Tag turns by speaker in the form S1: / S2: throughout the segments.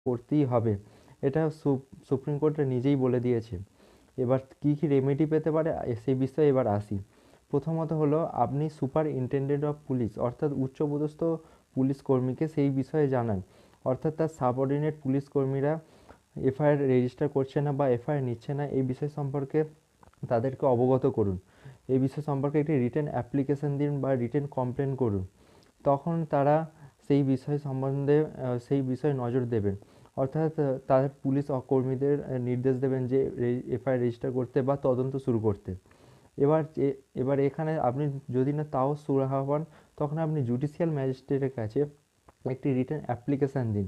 S1: করতেই হবে, এটা সুপ্রিম কোর্টে নিজেই বলে দিয়েছে। এবার কী কী রেমেডি পেতে পারে সেই বিষয়ে এবার আসি। প্রথমত হলো আপনি সুপারিনটেনডেন্ট অফ পুলিশ অর্থাৎ উচ্চপদস্থ পুলিশ কর্মীকে সেই বিষয়ে জানান, অর্থাৎ তার সাবঅর্ডিনেট পুলিশ কর্মীরা এফআইআর রেজিস্টার করছে না বা এফআইআর নিচ্ছে না এই বিষয় সম্পর্কে তাদেরকে অবগত করুন। এই বিষয় সম্পর্কে একটি রিটেন অ্যাপ্লিকেশন দিন বা রিটেন কমপ্লেন করুন। তখন তারা সেই বিষয় সম্বন্ধে সেই বিষয়ে নজর দেবেন, অর্থাৎ তাদের পুলিশ কর্মীদের নির্দেশ দেবেন যে এফআইআর রেজিস্টার করতে বা তদন্ত শুরু করতে। এবার এবার এখানে আপনি যদি না তাও সুরাহা হন, তখন আপনি জুডিশিয়াল ম্যাজিস্ট্রেটের কাছে একটি রিটেন অ্যাপ্লিকেশান দিন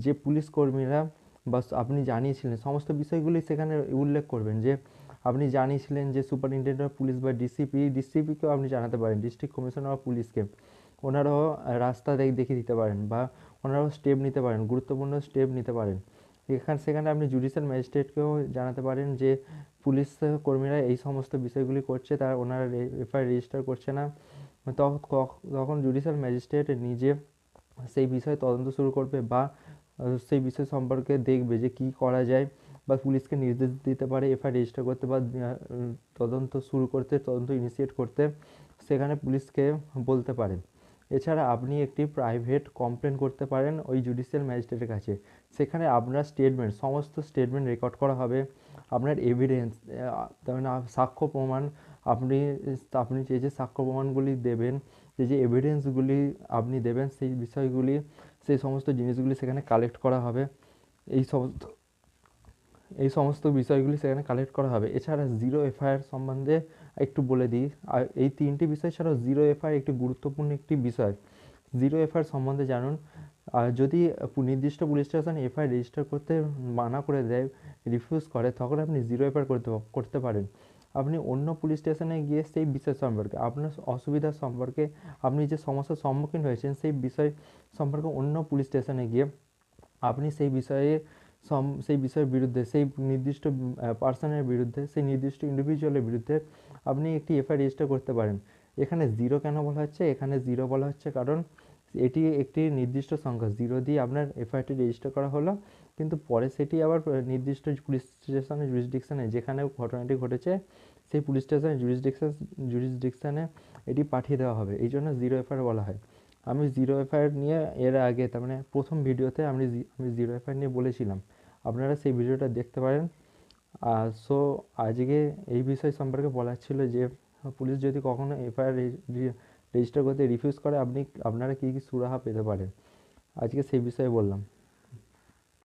S1: যে পুলিশ কর্মীরা বা আপনি জানিয়েছিলেন সমস্ত বিষয়গুলি সেখানে উল্লেখ করবেন যে আপনি জানিয়েছিলেন যে সুপারিনটেনডেন্ট অফ পুলিশ বা ডিসিপিকেও আপনি জানাতে পারেন, ডিস্ট্রিক্ট কমিশনার অফ পুলিশকে ওনারাও রাস্তা দেখিয়ে দিতে পারেন বা ওনারাও স্টেপ নিতে পারেন, গুরুত্বপূর্ণ স্টেপ নিতে পারেন। সেখানে আপনি জুডিশিয়াল ম্যাজিস্ট্রেটকেও জানাতে পারেন যে পুলিশ কর্মীরা এই সমস্ত বিষয়গুলি করছে, তারা ওনারা এফআইআর রেজিস্টার করছে না। তখন জুডিশিয়াল ম্যাজিস্ট্রেট নিজে সেই বিষয়ে তদন্ত শুরু করবে বা সেই বিষয় সম্পর্কে দেখবে যে কী করা যায়, বা পুলিশকে নির্দেশ দিতে পারে এফআইআর রেজিস্টার করতে বা তদন্ত শুরু করতে, তদন্ত ইনিশিয়েট করতে সেখানে পুলিশকে বলতে পারে। এছাড়া আপনি একটি প্রাইভেট কমপ্লেন করতে পারেন ওই জুডিশিয়াল ম্যাজিস্ট্রেটের কাছে। সেখানে আপনার স্টেটমেন্ট, সমস্ত স্টেটমেন্ট রেকর্ড করা হবে, আপনার এভিডেন্স, তার মানে সাক্ষ্য প্রমাণ, আপনি আপনি যে সাক্ষ্য প্রমাণগুলি দেবেন, যে এভিডেন্সগুলি আপনি দেবেন সেই বিষয়গুলি, সেই সমস্ত জিনিসগুলি সেখানে কালেক্ট করা হবে। এই সমস্ত এই সমস্ত বিষয়গুলি সেখানে কালেক্ট করা হবে। এছাড়া জিরো এফআইআর সম্বন্ধে একটু বলে দিই। আর এই তিনটি বিষয় ছাড়াও জিরো এফআইআর একটি গুরুত্বপূর্ণ একটি বিষয়। জিরো এফআইআর সম্বন্ধে জানুন। আর যদি নির্দিষ্ট পুলিশ স্টেশন এফআইআর রেজিস্টার করতে মানা করে দেয়, রিফিউজ করে, তখন আপনি জিরো এফআইআর করতে পারেন। আপনি অন্য পুলিশ স্টেশনে গিয়ে সেই বিষয় সম্পর্কে, আপনার অসুবিধা সম্পর্কে, আপনি যে সমস্যার সম্মুখীন হয়েছেন সেই বিষয় সম্পর্কে অন্য পুলিশ স্টেশনে গিয়ে আপনি সেই বিষয়ের বিরুদ্ধে, সেই নির্দিষ্ট পার্সনের বিরুদ্ধে, সেই নির্দিষ্ট ইন্ডিভিজুয়ালের বিরুদ্ধে আপনি একটি এফআইআর রেজিস্টার করতে পারেন। এখানে জিরো কেন বলা হচ্ছে? এখানে জিরো বলা হচ্ছে কারণ এটি একটি নির্দিষ্ট সংখ্যা, জিরো দিয়ে আপনার এফআইআরটি রেজিস্টার করা হলো, কিন্তু পরে সেটি আবার নির্দিষ্ট পুলিশ স্টেশনের জুরিসডিকশানে, যেখানে ঘটনাটি ঘটেছে সেই পুলিশ স্টেশনের জুরিসডিকশানে এটি পাঠিয়ে দেওয়া হবে। এই জন্য জিরো এফআইআর বলা হয়। আমি জিরো এফআইআর নিয়ে এর আগে, তার মানে প্রথম ভিডিওতে আমি জিরো এফআইআর নিয়ে বলেছিলাম, আপনারা সেই ভিডিওটা দেখতে পারেন। সো আজকে এই বিষয় সম্পর্কে বলার ছিল যে পুলিশ যদি কখনো এফআইআর রেজিস্টার করতে রিফিউজ করে আপনারা কী কী সুরাহা পেতে পারেন, আজকে সেই বিষয়ে বললাম।